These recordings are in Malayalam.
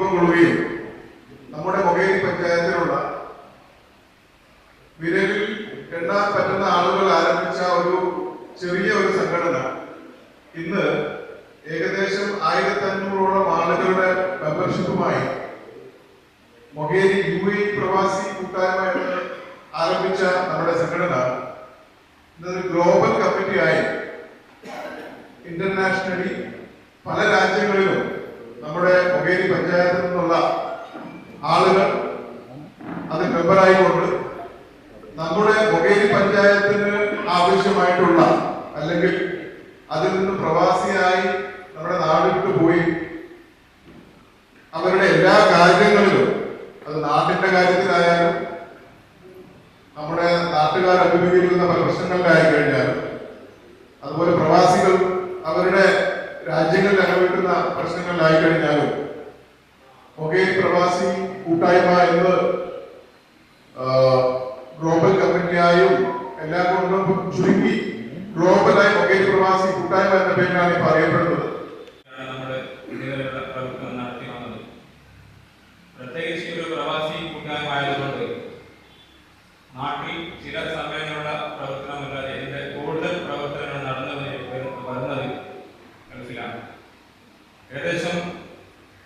രൂപം കൊള്ളുകയും നമ്മുടെ മൊകേരി പഞ്ചായത്തിലുള്ള വിരലിൽ എണ്ണാൻ പറ്റുന്ന ആളുകൾ ആരംഭിച്ച ഒരു ചെറിയ ഒരു സംഘടന ഇന്ന് ഏകദേശം 1500ഓളം ആളുകളുടെ മെമ്പർഷിപ്പുമായി മൊകേരി UAE പ്രവാസി കൂട്ടായ്മ എന്ന് ആരംഭിച്ച നമ്മുടെ സംഘടന ഇന്നൊരു ഗ്ലോബൽ കമ്മിറ്റിയായി ഇന്റർനാഷണലി പല രാജ്യങ്ങളിലും നമ്മുടെ മൊകേരി പഞ്ചായത്തിൽ നിന്നുള്ള ആളുകൾ അത് മെമ്പറായിക്കൊണ്ട് നമ്മുടെ മൊകേരി പഞ്ചായത്തിന് ആവശ്യമായിട്ടുള്ള അല്ലെങ്കിൽ അതിൽ നിന്ന് പ്രവാസിയായി നമ്മുടെ നാടിട്ട് പോയി അവരുടെ എല്ലാ കാര്യങ്ങളിലും അത് നാട്ടിന്റെ കാര്യത്തിലായാലും നമ്മുടെ നാട്ടുകാർ അഭിമുഖീകരിക്കുന്ന പല പ്രശ്നങ്ങളിലായി കഴിഞ്ഞാലും അതുപോലെ പ്രവാസികൾ അവരുടെ രാജ്യങ്ങളിൽ അനുഭവിക്കുന്ന പ്രശ്നങ്ങളിലായി കഴിഞ്ഞാലും മൊകേരി പ്രവാസി കൂട്ടായ്മ എന്ന് ഗ്ലോബൽ കമ്മിറ്റിയായും എല്ലാം കൊണ്ടും ചുരുക്കി ഗ്ലോബലായി മൊകേരി പ്രവാസി കൂട്ടായ്മ എന്ന പേരിലാണ് ഇപ്പോൾ അറിയപ്പെടുന്നത്. നമ്മുടെ ഇതിലുള്ള പ്രവർത്തനം നടത്തി വന്നത് പ്രത്യേകിച്ച് ഒരു പ്രവാസി കൂട്ടായ്മ ആയതുകൊണ്ട് നാട്ടിൽ ചില സമയങ്ങളുള്ള പ്രവർത്തനമല്ലാതെ ഇതിന്റെ കൂടുതൽ പ്രവർത്തനങ്ങൾ വരുന്നത് ഗൾഫിലാണ്. ഏകദേശം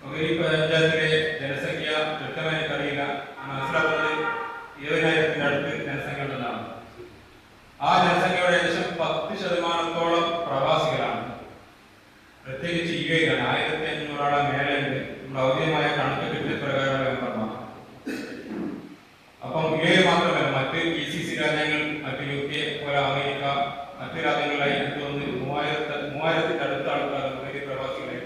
മൊകേരി പഞ്ചായത്തിലെ ജനസംഖ്യ കൃത്യമായി അറിയില്ല, മനസ്സിലാക്കുന്നത് 70,000 അടുത്ത് ജനസംഖ്യ ഉണ്ടെന്നാണ്. ആ ജനസംഖ്യയുടെ ഏകദേശം 10% പ്രവാസികളാണ്. പ്രത്യേകിച്ച് UAE-യിലാണ് 1500 മേലെയുണ്ട്. നമ്മുടെ ഔദ്യോഗികമായ കണക്ക് കിട്ടിയ പ്രകാരമുള്ള മെമ്പർമാർ. അപ്പം UAE മാത്രമല്ല, മറ്റ് GCC രാജ്യങ്ങൾ, മറ്റ് UK പോലെ അമേരിക്ക, മറ്റു രാജ്യങ്ങളിലായി എനിക്ക് തോന്നുന്നു 3000 അടുത്ത ആൾക്കാർ മൊകേരി പ്രവാസികളായി.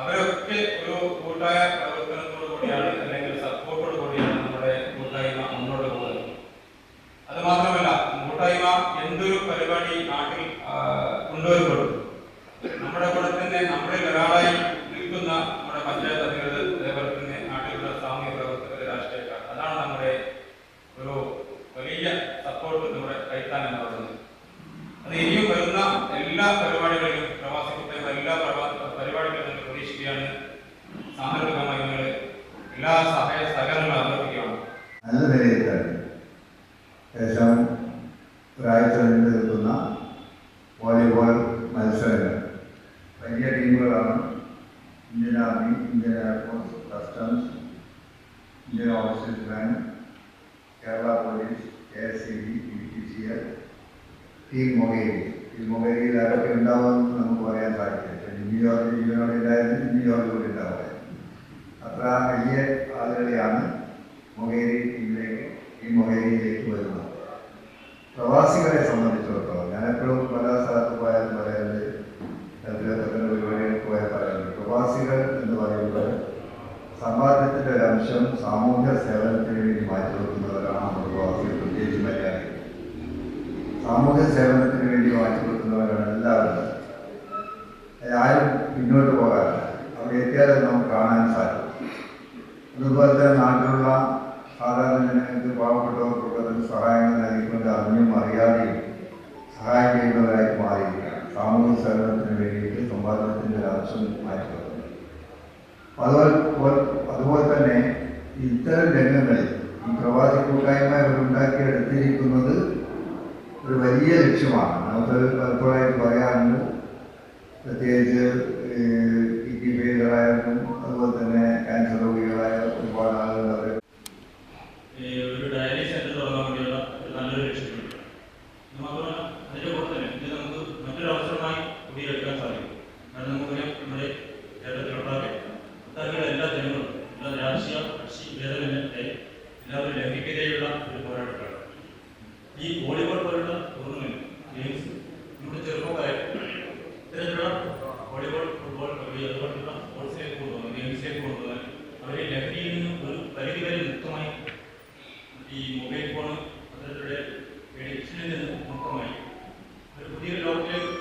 അവരൊക്കെ ഒരു കൂട്ടായ പ്രവർത്തനത്തോടു കൂടിയാണ് അല്ലെങ്കിൽ സപ്പോർട്ടോടു കൂടിയാണ് നമ്മുടെ കൂട്ടായ്മ മുന്നോട്ട് പോകുന്നത്. അത് മാത്രമല്ല, കൂട്ടായ്മ എന്തൊരു പരിപാടി നാട്ടിൽ കൊണ്ടുവരുമ്പോഴും നമ്മുടെ കൂടെ തന്നെ നമ്മളിൽ ഒരാളായി നിൽക്കുന്ന നമ്മുടെ പഞ്ചായത്ത് അധികൃതർ, അതേപോലെ തന്നെ നാട്ടിലുള്ള സാമൂഹ്യ പ്രവർത്തകർ, രാഷ്ട്രീയക്കാർ, അതാണ് നമ്മുടെ ഒരു വലിയ സപ്പോർട്ട് നമ്മുടെ കൈത്താൻ എന്ന് പറയുന്നത്. അത് ഇനിയും വരുന്ന എല്ലാ പരിപാടികളിലും പ്രവാസി കൂട്ടായ്മ എല്ലാ പരിപാടികളും പ്രതീക്ഷിക്കുകയാണ്. സാന്ദർഭികമായി നിങ്ങൾ എല്ലാ സഹായ സഹകരണങ്ങളും അഭ്യർത്ഥിക്കുകയാണ്. നല്ല നിലയിലാണ് ശേഷം ഒരാഴ്ച നീണ്ടു നിൽക്കുന്ന വോളിബോൾ മത്സരങ്ങൾ വലിയ ടീമുകളാണ്. Indian army, Indian air force, customs, Indian overseas bank, Kerala police, KSCB, BPCL, team Mokeri. Team മൊകേരിയിൽ ആരൊക്കെ ഉണ്ടാവുമെന്ന് നമുക്ക് പറയാൻ സാധിക്കില്ല. ന്യൂയോർക്ക് ജീവനോടെ ഉണ്ടായിരുന്നു, ന്യൂയോർക്ക് കൂടി ഉണ്ടാവുക. അത്ര വലിയ ആളുകളെയാണ് മൊകേരി ടീമിലേക്ക്, ടീം മൊകേരിയിലേക്ക് വരുന്നത്. പ്രവാസികളെ സംബന്ധിച്ചിടത്തോളം ഞാനെപ്പോഴും പല സ്ഥലത്ത് പോയാലും പറയുന്നത്, അതിലൊക്കെ പരിപാടികൾക്ക് പോയാൽ പറയുന്നത്, പ്രവാസികൾ എന്ന് പറയുമ്പോൾ സമ്പാദ്യത്തിൻ്റെ ഒരു അംശം സാമൂഹ്യ സേവനത്തിന് വേണ്ടി മാറ്റി വെക്കുന്നവരാണ് നമ്മുടെ പ്രവാസികൾ. പ്രത്യേകിച്ച് മലയാളികൾ സാമൂഹ്യ സേവനത്തിന് വേണ്ടി മാറ്റി വെക്കുന്നവരാണ് എല്ലാവരും. ആരും പിന്നോട്ട് പോകാറില്ല. അവിടെ എത്തിയാലും നമുക്ക് കാണാൻ സാധിക്കും. അതുപോലെ തന്നെ നാട്ടിലുള്ള സാധാരണ ജനങ്ങൾക്ക്, പാവപ്പെട്ടവർക്കുള്ള സഹായങ്ങൾ നൽകിക്കൊണ്ട് അറിഞ്ഞും അറിയാതെയും സഹായം ചെയ്യുന്നവരായി മാറിയിരിക്കുകയാണ്. സാമൂഹ്യ സേവനത്തിന് വേണ്ടിയിട്ട് സമ്പാദനത്തിൻ്റെ ഒരു അംശം മാറ്റി വെക്കുന്നത്. അതുപോലെ തന്നെ ഇത്തരം രംഗങ്ങളിൽ ഈ പ്രവാസി കൂട്ടായ്മ ഉണ്ടാക്കിയെടുത്തിരിക്കുന്നത് ഒരു വലിയ ലക്ഷ്യമാണ്. നമുക്ക് പലപ്പോഴായിട്ട് പറയാറുണ്ട്, പ്രത്യേകിച്ച് കിഡ്നി ഫെയിലറായാലും അതുപോലെ തന്നെ ക്യാൻസർ രോഗികളായ ഒരുപാട് ആളുകൾ അവർ ഒരു ഡയാലിസിസ് സെന്റർ തുടങ്ങാൻ വേണ്ടിയുള്ള നല്ലൊരു ലക്ഷ്യമുണ്ട്. മാത്രമല്ല അതിൻ്റെ കൂടെ തന്നെ ഇത് നമുക്ക് മറ്റൊരു അവസരമായി കൂടിയെടുക്കാൻ സാധിക്കും. കാരണം നമുക്കറിയാം, നമ്മുടെ കേരളത്തിലുണ്ടാകെ എല്ലാ ജനങ്ങളും, എല്ലാ രാഷ്ട്രീയ കക്ഷി ഭേദമില്ലാതെ എല്ലാവരും ലഹരിക്കെതിരെയുള്ള ഒരു പോരാട്ടമാണ് ഈ വോളിബോൾ പോലുള്ള ടൂർണമെന്റ് ഗെയിംസ്. നമ്മുടെ ചെറുപ്പക്കാരെ ഇത്തരത്തിലുള്ള വോളിബോൾ, ഫുട്ബോൾ, കബഡി അതുപോലുള്ള സ്പോർട്സിലേക്ക് കൊണ്ടുപോകുന്നത്, ഗെയിംസിലേക്ക് കൊണ്ടുപോകാൻ അവരെ ലഹരിയിൽ നിന്നും ഒരു പരിധി വരെ മുക്തമായി ഈ മൊബൈൽ ഫോൺ അത്തരത്തിലുള്ള എഡിക്ഷനിൽ നിന്ന് മുക്തമായി ഒരു പുതിയൊരു ലോകത്തിലേക്ക്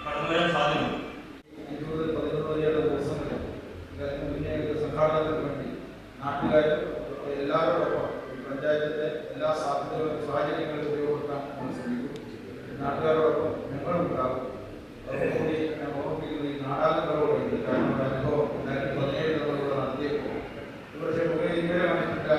കടന്നു വരാൻ സാധ്യതയുണ്ട്. 20-11 ദിവസങ്ങളിൽ സംഘാടനത്തിന് വേണ്ടി നാട്ടുകാരും എല്ലാവരോടൊപ്പം പഞ്ചായത്തിൻ്റെ എല്ലാ സാധ്യതകളും സാഹചര്യങ്ങളും ഉപയോഗപ്പെടുത്താൻ നമ്മൾ ശ്രമിക്കും. നാട്ടുകാരോടൊപ്പം ഞങ്ങളും ഉണ്ടാകും. അതോടുകൂടി ഞാൻ ഓർമ്മിപ്പിക്കുന്നത് ഈ നാടാളുകളോട് കാരണം ഒരു അനുഭവം 2017 നമ്മളിവിടെ നടത്തിയപ്പോൾ ഒരുപക്ഷെ ഇതുവരെ കണ്ടിട്ടില്ല